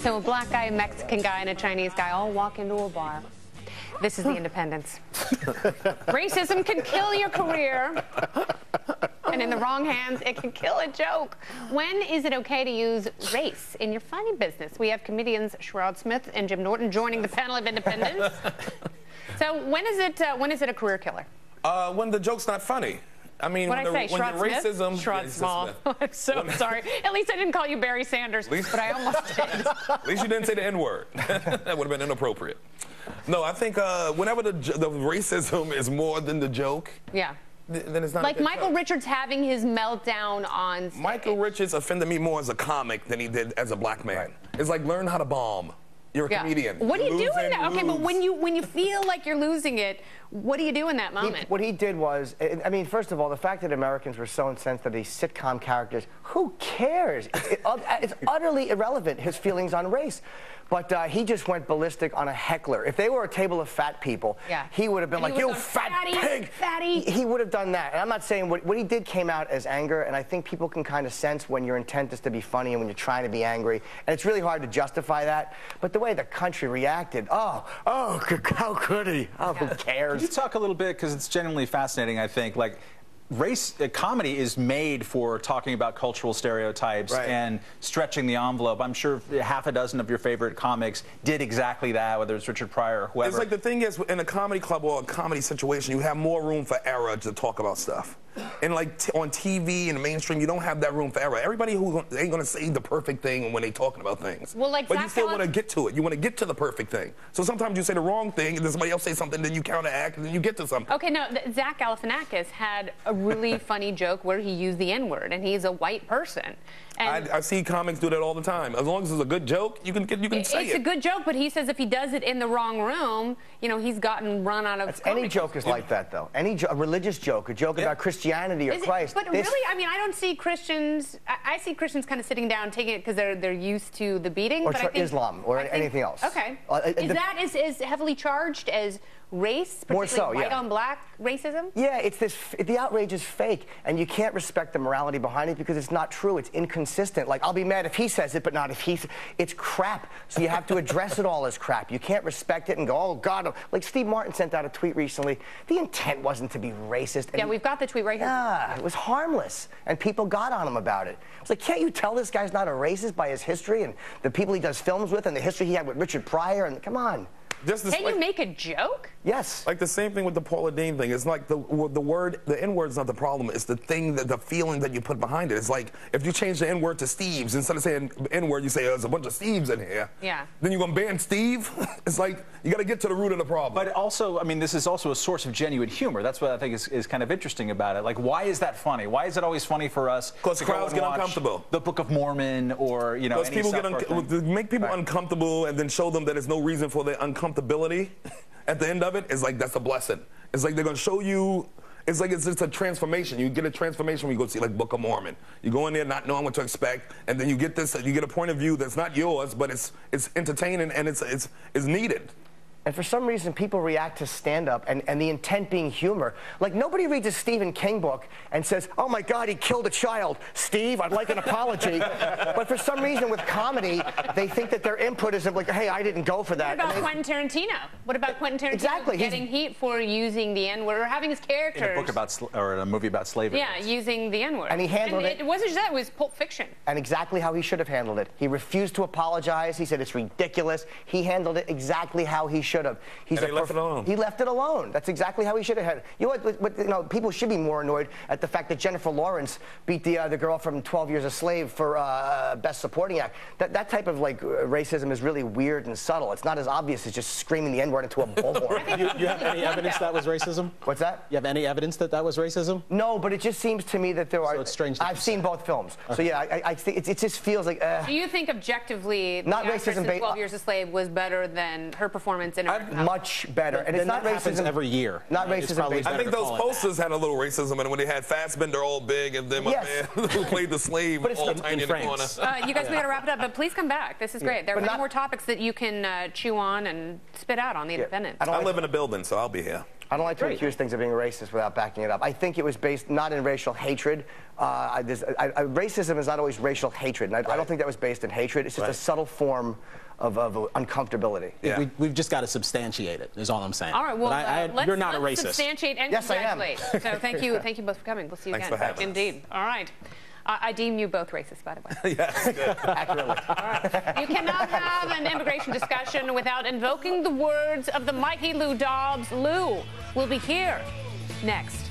So a black guy, a Mexican guy, and a Chinese guy all walk into a bar. This is the Independence. Racism can kill your career, and in the wrong hands, it can kill a joke. When is it okay to use race in your funny business? We have comedians Sherrod Smith and Jim Norton joining the panel of Independence. So when is it a career killer? When the joke's not funny. I mean, when racism... Sherrod Small. I'm so sorry. At least I didn't call you Barry Sanders, but I almost did. At least you didn't say the N-word. That would have been inappropriate. No, I think whenever the racism is more than the joke... Yeah. Then it's not like Michael joke. Richards having his meltdown on stage. Michael Richards offended me more as a comic than he did as a black man. Right. It's like, learn how to bomb. You're a comedian. What do you do in that? Okay, but when you feel like you're losing it, what do you do in that moment? What he did was, I mean, first of all, the fact that Americans were so incensed that these sitcom characters, who cares? It's utterly irrelevant, his feelings on race. But he just went ballistic on a heckler. If they were a table of fat people, he would have been like, you fat pig! Fatty. He would have done that. And I'm not saying what he did came out as anger, and I think people can kind of sense when your intent is to be funny and when you're trying to be angry. And it's really hard to justify that. But the way the country reacted, oh, how could he? Oh, who cares? Can you talk a little bit, because it's genuinely fascinating, I think, like, comedy is made for talking about cultural stereotypes and stretching the envelope. I'm sure half a dozen of your favorite comics did exactly that, whether it's Richard Pryor or whoever. It's like the thing is, in a comedy club or a comedy situation, you have more room for error to talk about stuff. And like on TV and the mainstream, you don't have that room for error. Everybody who ain't gonna say the perfect thing when they talking about things. Well, like but you still want to get to it. You want to get to the perfect thing. So sometimes you say the wrong thing, and then somebody else say something, then you counteract, and then you get to something. Okay, now Zach Galifianakis had a really funny joke where he used the N-word, and he's a white person. And I see comics do that all the time. As long as it's a good joke, you can say it. It's a good joke, but he says if he does it in the wrong room, you know, he's gotten run out of. Any joke is like that, though. A religious joke, a joke about Christianity or Christ. But really, I mean, I don't see Christians. I see Christians kind of sitting down, taking it because they're used to the beating. Or but I think, Islam or anything else. Okay. Is that as heavily charged as race, more so, white on black racism? Yeah, the outrage is fake, and you can't respect the morality behind it because it's not true. It's inconsistent. Like, I'll be mad if he says it, but not if he's. It's crap. So you have to address it all as crap. You can't respect it and go, oh God. Like Steve Martin sent out a tweet recently. The intent wasn't to be racist. Yeah, we've got the tweet right here. Yeah, it was harmless, and people got on him about it. It's like, can't you tell this guy's not a racist by his history and the people he does films with and the history he had with Richard Pryor? And come on. Can you make a joke? Yes. Like the same thing with the Paula Deen thing. It's like the N-word's not the problem. It's the thing, the feeling that you put behind it. It's like if you change the N-word to Steve's, instead of saying N-word, you say there's a bunch of Steves in here. Yeah. Then you're going to ban Steve? It's like you got to get to the root of the problem. But also, I mean, this is also a source of genuine humor. That's what I think is kind of interesting about it. Like, why is that funny? Why is it always funny for us? Because crowds get uncomfortable. The Book of Mormon or, you know, any make people uncomfortable and then show them that there's no reason for their uncomfortability. At the end of it, it's like that's a blessing. It's like they're gonna show you. It's like it's just a transformation. You get a transformation when you go see like Book of Mormon. You go in there not knowing what to expect, and then you get this. You get a point of view that's not yours, but it's entertaining and it's needed. And for some reason, people react to stand-up and the intent being humor. Like, nobody reads a Stephen King book and says, oh, my God, he killed a child. Steve, I'd like an apology. But for some reason, with comedy, they think that their input is like, hey, I didn't go for that. What about Quentin Tarantino? What about Quentin Tarantino getting heat for using the N-word or having his characters... In a book about, or a movie about slavery. Yeah, using the N-word. And he handled it. It wasn't just that, it was Pulp Fiction. And exactly how he should have handled it. He refused to apologize. He said it's ridiculous. He handled it exactly how he should have. He left it alone. He left it alone. That's exactly how he should have had it. You know what? People should be more annoyed at the fact that Jennifer Lawrence beat the girl from 12 Years a Slave for Best Supporting Act. That type of like racism is really weird and subtle. It's not as obvious as just screaming the N-word into a bullhorn. You have any evidence that was racism? What's that? You have any evidence that was racism? No, but it just seems to me that there are. So it's strange. I've seen both films, so yeah, I think it just feels like. Do you think objectively, not the actress racism in 12 Years a Slave was better than her performance in American Pie? Much better. And it's not racism every year. Not racism based. I think those posters had a little racism in it when they had Fassbender all big and then my man who played the slave all tiny in the corner. You guys, we got to wrap it up, but please come back. This is great. There are many more topics that you can chew on and spit out on the Independent. I live in a building, so I'll be here. I don't like to accuse things of being racist without backing it up. I think it was based not in racial hatred. Racism is not always racial hatred, and I don't think that was based in hatred. It's just a subtle form of uncomfortability. Yeah. We've just got to substantiate it, is all I'm saying. All right, well, you're not a let's racist. Substantiate and yes, congratulate. I am. So thank you both for coming. We'll see you Thanks again. for having us. Indeed. All right. I deem you both racist, by the way. Yes, good. Accurately. All right. You cannot have an immigration discussion without invoking the words of the mighty Lou Dobbs. Lou will be here next.